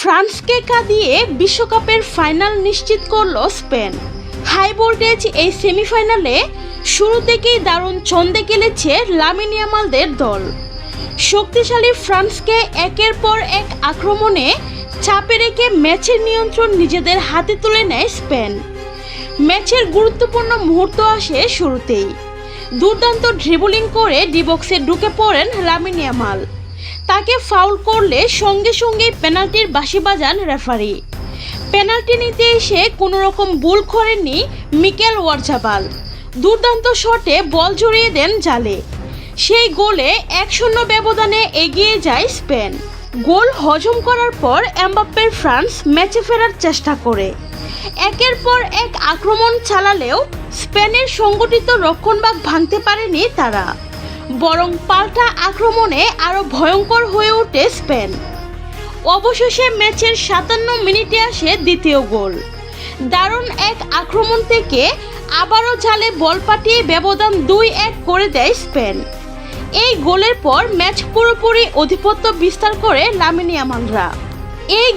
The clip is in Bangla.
ফ্রান্সকে কাঁদিয়ে বিশ্বকাপের ফাইনাল নিশ্চিত করল স্পেন। হাই ভোল্টেজ এই সেমিফাইনালে শুরু থেকেই দারুণ ছন্দে খেলেছে লামিন ইয়ামালদের দল। শক্তিশালী ফ্রান্সকে একের পর এক আক্রমণে চাপে রেখে ম্যাচের নিয়ন্ত্রণ নিজেদের হাতে তুলে নেয় স্পেন। ম্যাচের গুরুত্বপূর্ণ মুহূর্ত আসে শুরুতেই। দুর্দান্ত ড্রিবলিং করে ডি বক্সে ঢুকে পড়েন লামিন ইয়ামাল। তাকে ফাউল করলে সঙ্গে সঙ্গেই পেনাল্টির বাঁশি বাজান রেফারি। পেনাল্টি নিতে এসে কোনো রকম ভুল করেননি মিকেল ওয়ারজাবাল। দুর্দান্ত শটে বল জড়িয়ে দেন জালে। সেই গোলে 1-0 ব্যবধানে এগিয়ে যায় স্পেন। গোল হজম করার পর এমবাপ্পের ফ্রান্স ম্যাচে ফেরার চেষ্টা করে একের পর এক আক্রমণ চালালেও স্পেনের সংগঠিত রক্ষণভাগ ভাঙতে পারেনি তারা, বরং পাল্টা আক্রমণে আরও ভয়ঙ্কর হয়ে ওঠে স্পেন। অবশেষে ম্যাচের 57 মিনিটে আসে দ্বিতীয় গোল। দারুণ এক আক্রমণ থেকে আবারও জালে বল পাঠিয়ে ব্যবধান 2-1 করে দেয় স্পেন। এই গোলের পর ম্যাচ পুরোপুরি আধিপত্য বিস্তার করে লামিন ইয়ামালরা। এই